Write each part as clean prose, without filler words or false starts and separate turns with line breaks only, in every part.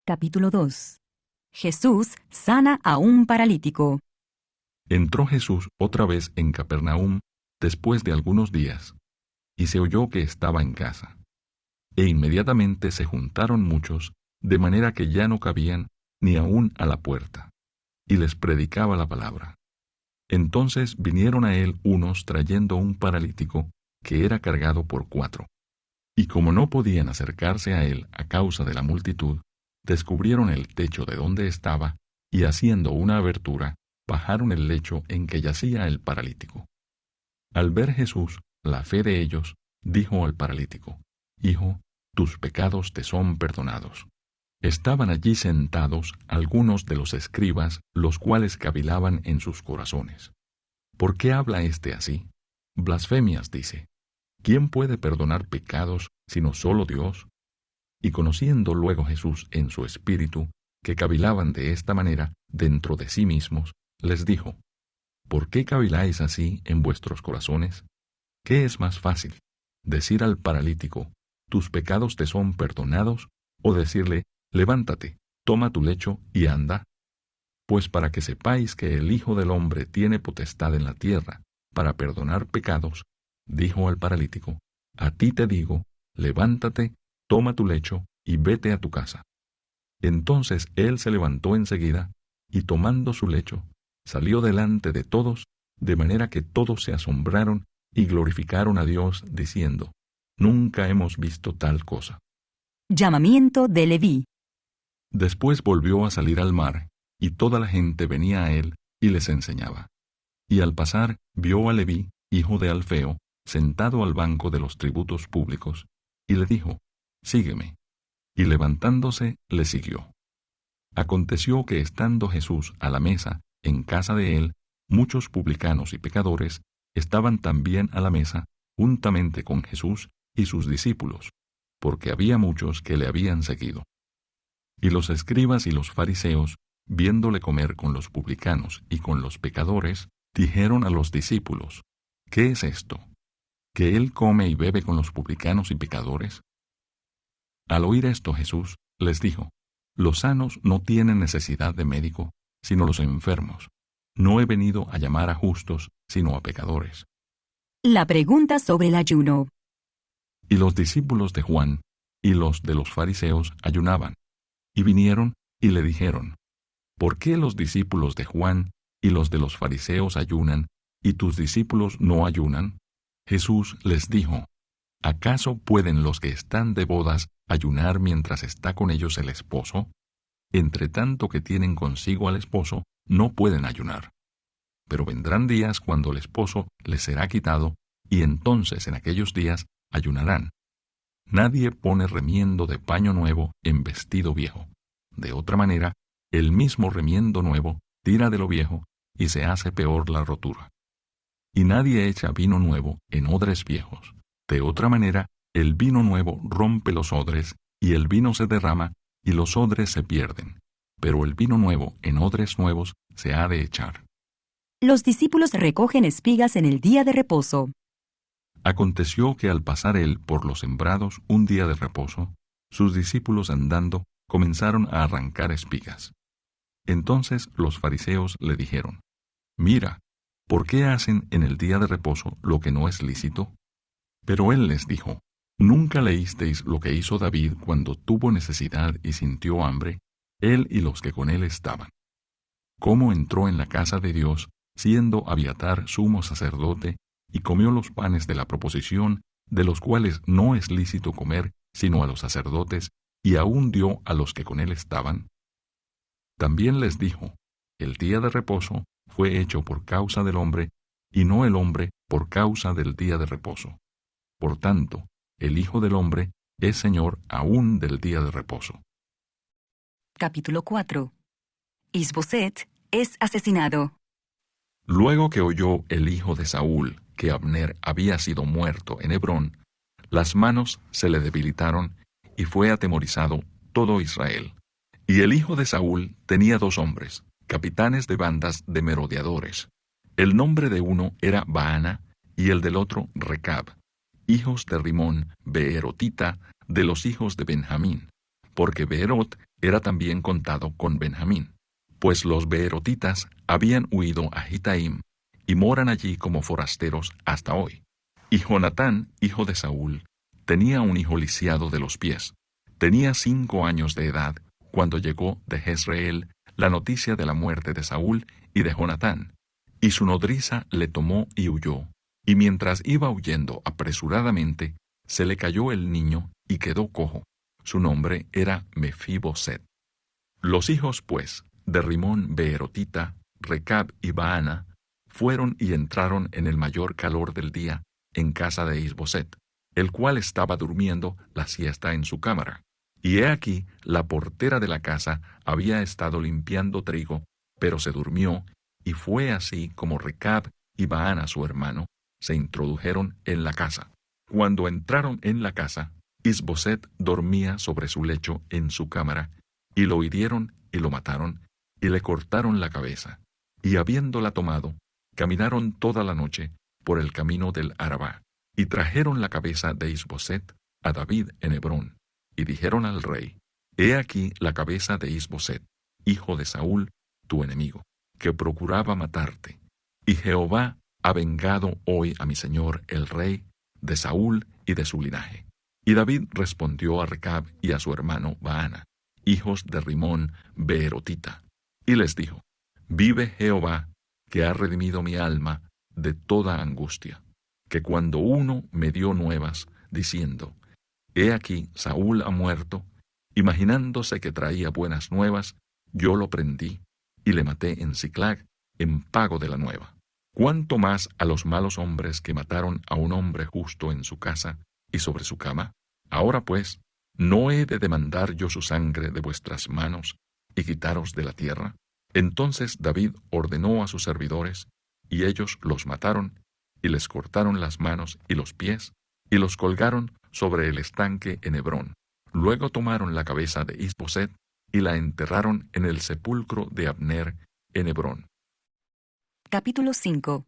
Capítulo 2. Jesús sana a un paralítico.
Entró Jesús otra vez en Capernaum después de algunos días, y se oyó que estaba en casa. E inmediatamente se juntaron muchos, de manera que ya no cabían ni aun a la puerta, y les predicaba la palabra. Entonces vinieron a él unos trayendo un paralítico que era cargado por 4. Y como no podían acercarse a él a causa de la multitud, descubrieron el techo de donde estaba, y haciendo una abertura, bajaron el lecho en que yacía el paralítico. Al ver Jesús la fe de ellos, dijo al paralítico: Hijo, tus pecados te son perdonados. Estaban allí sentados algunos de los escribas, los cuales cavilaban en sus corazones. ¿Por qué habla éste así? Blasfemias dice. ¿Quién puede perdonar pecados sino solo Dios? Y conociendo luego Jesús en su espíritu que cavilaban de esta manera dentro de sí mismos, les dijo: ¿Por qué caviláis así en vuestros corazones? ¿Qué es más fácil, decir al paralítico: tus pecados te son perdonados, o decirle: levántate, toma tu lecho y anda? Pues para que sepáis que el Hijo del Hombre tiene potestad en la tierra para perdonar pecados, dijo al paralítico: a ti te digo, levántate, toma tu lecho y vete a tu casa. Entonces él se levantó enseguida, y tomando su lecho, salió delante de todos, de manera que todos se asombraron y glorificaron a Dios, diciendo: nunca hemos visto tal cosa.
Llamamiento de Leví.
Después volvió a salir al mar, y toda la gente venía a él y les enseñaba. Y al pasar vio a Leví, hijo de Alfeo, sentado al banco de los tributos públicos, y le dijo: sígueme. Y levantándose le siguió. Aconteció que estando Jesús a la mesa en casa de él, muchos publicanos y pecadores estaban también a la mesa juntamente con Jesús y sus discípulos, porque había muchos que le habían seguido. Y los escribas y los fariseos, viéndole comer con los publicanos y con los pecadores, dijeron a los discípulos: ¿qué es esto? ¿Que él come y bebe con los publicanos y pecadores? Al oír esto Jesús les dijo: los sanos no tienen necesidad de médico, sino los enfermos. No he venido a llamar a justos, sino a pecadores.
La pregunta sobre el ayuno.
Y los discípulos de Juan y los de los fariseos ayunaban, y vinieron y le dijeron: ¿por qué los discípulos de Juan y los de los fariseos ayunan, y tus discípulos no ayunan? Jesús les dijo: ¿acaso pueden los que están de bodas ayunar mientras está con ellos el esposo? Entre tanto que tienen consigo al esposo, no pueden ayunar. Pero vendrán días cuando el esposo les será quitado, y entonces en aquellos días ayunarán. Nadie pone remiendo de paño nuevo en vestido viejo. De otra manera, el mismo remiendo nuevo tira de lo viejo, y se hace peor la rotura. Y nadie echa vino nuevo en odres viejos. De otra manera, el vino nuevo rompe los odres, y el vino se derrama, y los odres se pierden. Pero el vino nuevo en odres nuevos se ha de echar.
Los discípulos recogen espigas en el día de reposo.
Aconteció que al pasar él por los sembrados un día de reposo, sus discípulos andando comenzaron a arrancar espigas. Entonces los fariseos le dijeron: mira, ¿por qué hacen en el día de reposo lo que no es lícito? Pero él les dijo: ¿nunca leísteis lo que hizo David cuando tuvo necesidad y sintió hambre, él y los que con él estaban? ¿Cómo entró en la casa de Dios, siendo Abiatar sumo sacerdote, y comió los panes de la proposición, de los cuales no es lícito comer sino a los sacerdotes, y aún dio a los que con él estaban? También les dijo: el día de reposo fue hecho por causa del hombre, y no el hombre por causa del día de reposo. Por tanto, el Hijo del Hombre es Señor aún del día de reposo.
Capítulo 4. Isboset es asesinado.
Luego que oyó el hijo de Saúl que Abner había sido muerto en Hebrón, las manos se le debilitaron y fue atemorizado todo Israel. Y el hijo de Saúl tenía 2 hombres, capitanes de bandas de merodeadores. El nombre de uno era Baana y el del otro Recab, hijos de Rimón Beerotita, de los hijos de Benjamín, porque Beerot era también contado con Benjamín, pues los beerotitas habían huido a Gitaim y moran allí como forasteros hasta hoy. Y Jonatán, hijo de Saúl, tenía un hijo lisiado de los pies. Tenía 5 años de edad cuando llegó de Jezreel la noticia de la muerte de Saúl y de Jonatán, y su nodriza le tomó y huyó, y mientras iba huyendo apresuradamente, se le cayó el niño y quedó cojo. Su nombre era Mefiboset. Los hijos, pues, de Rimón beerotita, Recab y Baana, fueron y entraron en el mayor calor del día en casa de Isboset, el cual estaba durmiendo la siesta en su cámara. Y he aquí, la portera de la casa había estado limpiando trigo, pero se durmió, y fue así como Recab y Baana su hermano se introdujeron en la casa. Cuando entraron en la casa, Isboset dormía sobre su lecho en su cámara, y lo hirieron y lo mataron, y le cortaron la cabeza. Y habiéndola tomado, caminaron toda la noche por el camino del Arabá, y trajeron la cabeza de Isboset a David en Hebrón, y dijeron al rey: He aquí la cabeza de Isboset, hijo de Saúl, tu enemigo, que procuraba matarte. Y Jehová ha vengado hoy a mi señor el rey de Saúl y de su linaje. Y David respondió a Recab y a su hermano Baana, hijos de Rimón beerotita, y les dijo: Vive Jehová, que ha redimido mi alma de toda angustia, que cuando uno me dio nuevas, diciendo: He aquí Saúl ha muerto, imaginándose que traía buenas nuevas, yo lo prendí y le maté en Siclag en pago de la nueva. ¿Cuánto más a los malos hombres que mataron a un hombre justo en su casa y sobre su cama? Ahora pues, ¿no he de demandar yo su sangre de vuestras manos y quitaros de la tierra? Entonces David ordenó a sus servidores, y ellos los mataron, y les cortaron las manos y los pies, y los colgaron sobre el estanque en Hebrón. Luego tomaron la cabeza de Isboset y la enterraron en el sepulcro de Abner en Hebrón.
Capítulo 5.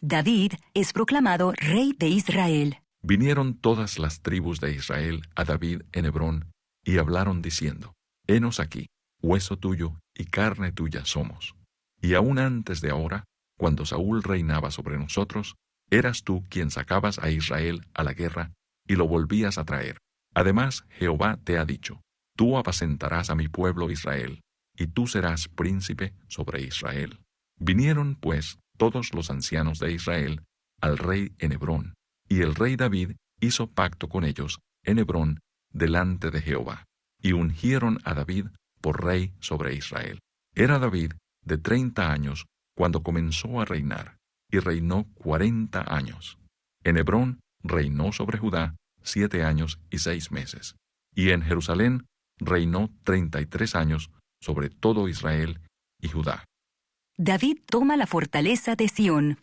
David es proclamado rey de Israel.
Vinieron todas las tribus de Israel a David en Hebrón, y hablaron diciendo: Henos aquí, hueso tuyo y carne tuya somos. Y aún antes de ahora, cuando Saúl reinaba sobre nosotros, eras tú quien sacabas a Israel a la guerra y lo volvías a traer. Además, Jehová te ha dicho: Tú apacentarás a mi pueblo Israel, y tú serás príncipe sobre Israel. Vinieron, pues, todos los ancianos de Israel al rey en Hebrón, y el rey David hizo pacto con ellos en Hebrón delante de Jehová, y ungieron a David por rey sobre Israel. Era David de 30 años cuando comenzó a reinar, y reinó 40 años. En Hebrón reinó sobre Judá 7 años y 6 meses, y en Jerusalén reinó 33 años sobre todo Israel y Judá.
David toma la fortaleza de Sión.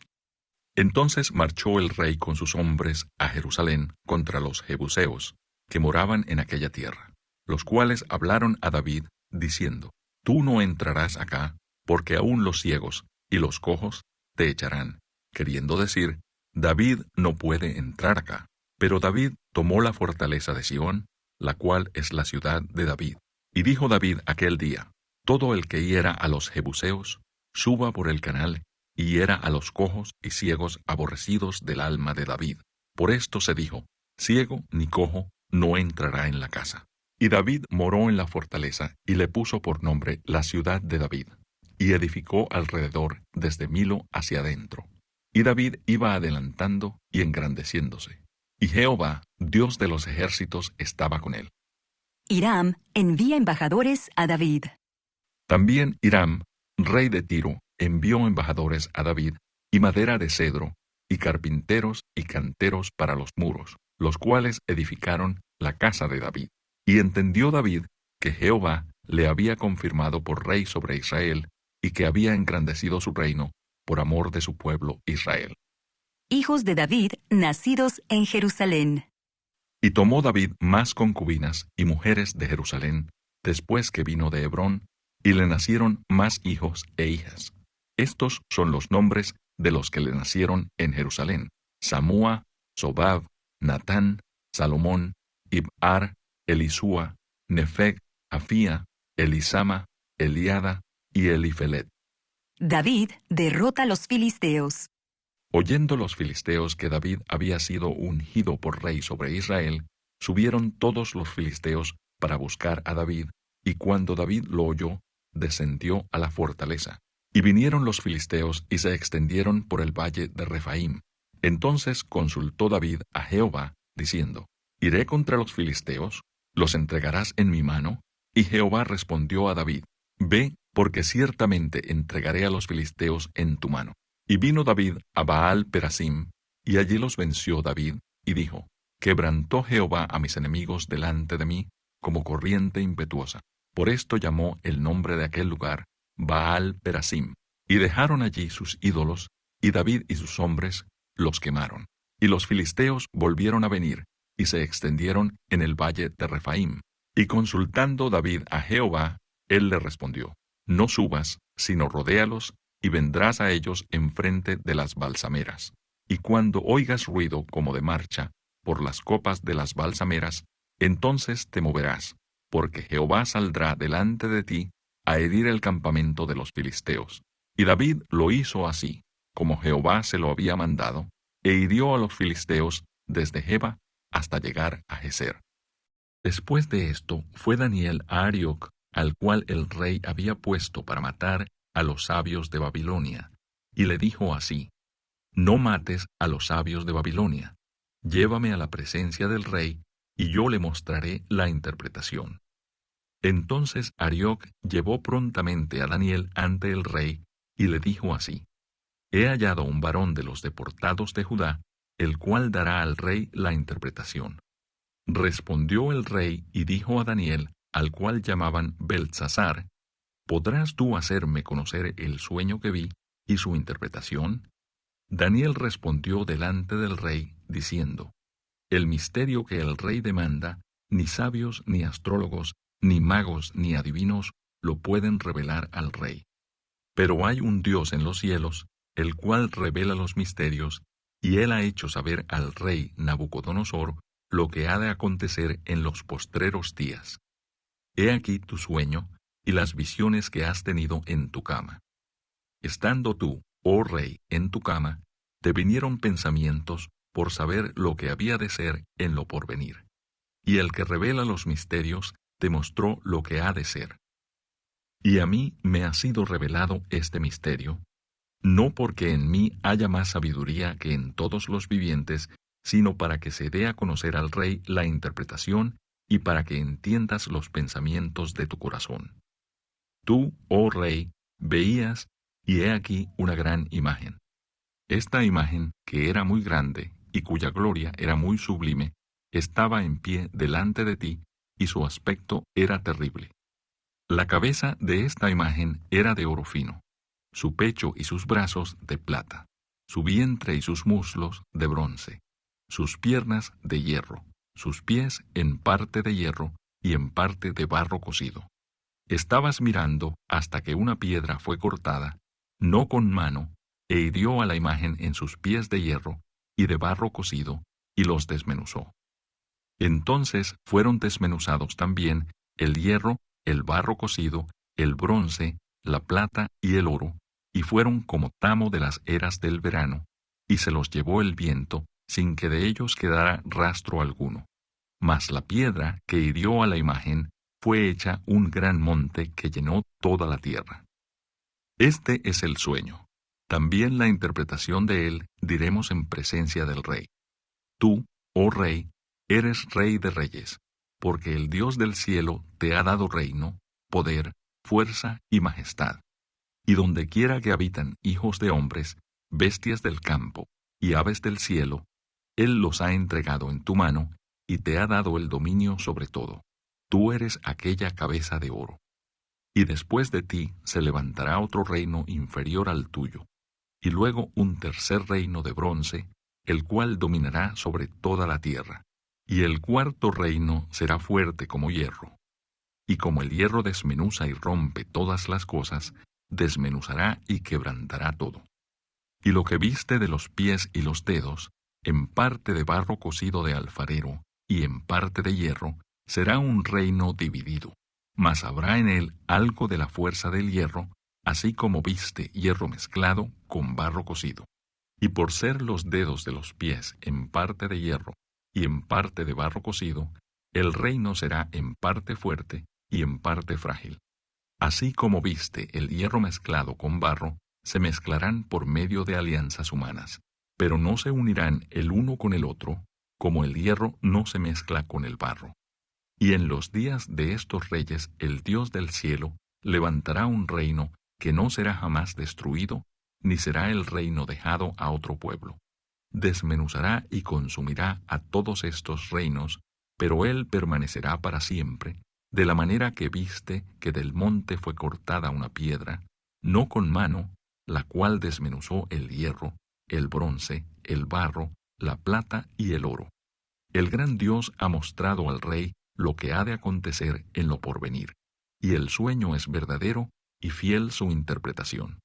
Entonces marchó el rey con sus hombres a Jerusalén contra los jebuseos, que moraban en aquella tierra, los cuales hablaron a David, diciendo: Tú no entrarás acá, porque aún los ciegos y los cojos te echarán, queriendo decir: David no puede entrar acá. Pero David tomó la fortaleza de Sión, la cual es la ciudad de David. Y dijo David aquel día: Todo el que hiera a los jebuseos, suba por el canal, y hiera a los cojos y ciegos aborrecidos del alma de David. Por esto se dijo: Ciego ni cojo no entrará en la casa. Y David moró en la fortaleza, y le puso por nombre la ciudad de David, y edificó alrededor desde Milo hacia adentro. Y David iba adelantando y engrandeciéndose. Y Jehová, Dios de los ejércitos, estaba con él.
Hiram envía embajadores a David.
También Hiram, rey de Tiro, envió embajadores a David, y madera de cedro, y carpinteros y canteros para los muros, los cuales edificaron la casa de David. Y entendió David que Jehová le había confirmado por rey sobre Israel, y que había engrandecido su reino por amor de su pueblo Israel.
Hijos de David nacidos en Jerusalén.
Y tomó David más concubinas y mujeres de Jerusalén, después que vino de Hebrón, y le nacieron más hijos e hijas. Estos son los nombres de los que le nacieron en Jerusalén: Samúa, Sobab, Natán, Salomón, Ib'ar, Elisúa, Nefeg, Afía, Elisama, Eliada y Elifelet.
David derrota a los filisteos.
Oyendo los filisteos que David había sido ungido por rey sobre Israel, subieron todos los filisteos para buscar a David, y cuando David lo oyó, descendió a la fortaleza. Y vinieron los filisteos y se extendieron por el valle de Refaim. Entonces consultó David a Jehová, diciendo, ¿iré contra los filisteos? ¿Los entregarás en mi mano? Y Jehová respondió a David, ve, porque ciertamente entregaré a los filisteos en tu mano. Y vino David a Baal Perasim, y allí los venció David, y dijo, quebrantó Jehová a mis enemigos delante de mí, como corriente impetuosa. Por esto llamó el nombre de aquel lugar Baal Perasim. Y dejaron allí sus ídolos, y David y sus hombres los quemaron. Y los filisteos volvieron a venir, y se extendieron en el valle de Refaim. Y consultando David a Jehová, él le respondió, no subas, sino rodéalos, y vendrás a ellos enfrente de las balsameras. Y cuando oigas ruido como de marcha por las copas de las balsameras, entonces te moverás, porque Jehová saldrá delante de ti a herir el campamento de los filisteos. Y David lo hizo así, como Jehová se lo había mandado, e hirió a los filisteos desde Geba hasta llegar a Geser. Después de esto fue Daniel a Arioc, al cual el rey había puesto para matar a los sabios de Babilonia, y le dijo así, no mates a los sabios de Babilonia, llévame a la presencia del rey, y yo le mostraré la interpretación. Entonces Arioc llevó prontamente a Daniel ante el rey, y le dijo así, he hallado un varón de los deportados de Judá, el cual dará al rey la interpretación. Respondió el rey y dijo a Daniel, al cual llamaban Beltsasar, ¿podrás tú hacerme conocer el sueño que vi y su interpretación? Daniel respondió delante del rey, diciendo, el misterio que el rey demanda, ni sabios, ni astrólogos, ni magos, ni adivinos lo pueden revelar al rey. Pero hay un Dios en los cielos, el cual revela los misterios, y él ha hecho saber al rey Nabucodonosor lo que ha de acontecer en los postreros días. He aquí tu sueño y las visiones que has tenido en tu cama. Estando tú, oh rey, en tu cama, te vinieron pensamientos por saber lo que había de ser en lo porvenir. Y el que revela los misterios te mostró lo que ha de ser. Y a mí me ha sido revelado este misterio, no porque en mí haya más sabiduría que en todos los vivientes, sino para que se dé a conocer al rey la interpretación y para que entiendas los pensamientos de tu corazón. Tú, oh rey, veías, y he aquí una gran imagen. Esta imagen, que era muy grande y cuya gloria era muy sublime, estaba en pie delante de ti, y su aspecto era terrible. La cabeza de esta imagen era de oro fino, su pecho y sus brazos de plata, su vientre y sus muslos de bronce, sus piernas de hierro, sus pies en parte de hierro y en parte de barro cocido. Estabas mirando hasta que una piedra fue cortada, no con mano, e hirió a la imagen en sus pies de hierro y de barro cocido, y los desmenuzó. Entonces fueron desmenuzados también el hierro, el barro cocido, el bronce, la plata y el oro, y fueron como tamo de las eras del verano, y se los llevó el viento, sin que de ellos quedara rastro alguno. Mas la piedra que hirió a la imagen fue hecha un gran monte que llenó toda la tierra. Este es el sueño. También la interpretación de él diremos en presencia del rey. Tú, oh rey, eres rey de reyes, porque el Dios del cielo te ha dado reino, poder, fuerza y majestad. Y donde quiera que habitan hijos de hombres, bestias del campo y aves del cielo, Él los ha entregado en tu mano y te ha dado el dominio sobre todo. Tú eres aquella cabeza de oro. Y después de ti se levantará otro reino inferior al tuyo, y luego un tercer reino de bronce, el cual dominará sobre toda la tierra. Y el cuarto reino será fuerte como hierro. Y como el hierro desmenuza y rompe todas las cosas, desmenuzará y quebrantará todo. Y lo que viste de los pies y los dedos, en parte de barro cocido de alfarero y en parte de hierro, será un reino dividido, mas habrá en él algo de la fuerza del hierro, así como viste hierro mezclado con barro cocido. Y por ser los dedos de los pies en parte de hierro y en parte de barro cocido, el reino será en parte fuerte y en parte frágil. Así como viste el hierro mezclado con barro, se mezclarán por medio de alianzas humanas, pero no se unirán el uno con el otro, como el hierro no se mezcla con el barro. Y en los días de estos reyes el Dios del cielo levantará un reino que no será jamás destruido, ni será el reino dejado a otro pueblo. Desmenuzará y consumirá a todos estos reinos, pero él permanecerá para siempre, de la manera que viste que del monte fue cortada una piedra, no con mano, la cual desmenuzó el hierro, el bronce, el barro, la plata y el oro. El gran Dios ha mostrado al rey lo que ha de acontecer en lo porvenir, y el sueño es verdadero y fiel su interpretación.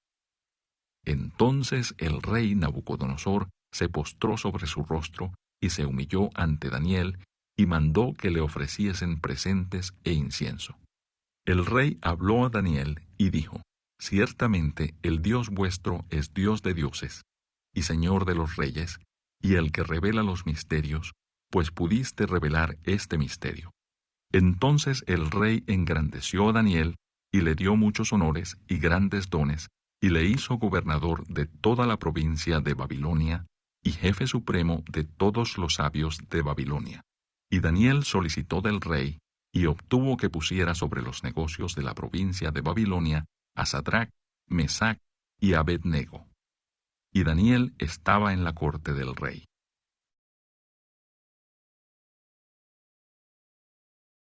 Entonces el rey Nabucodonosor se postró sobre su rostro y se humilló ante Daniel y mandó que le ofreciesen presentes e incienso. El rey habló a Daniel y dijo: Ciertamente el Dios vuestro es Dios de dioses y Señor de los reyes, y el que revela los misterios, pues pudiste revelar este misterio. Entonces el rey engrandeció a Daniel y le dio muchos honores y grandes dones, y le hizo gobernador de toda la provincia de Babilonia y jefe supremo de todos los sabios de Babilonia. Y Daniel solicitó del rey y obtuvo que pusiera sobre los negocios de la provincia de Babilonia a Sadrach, Mesac y Abed-nego. Y Daniel estaba en la corte del rey.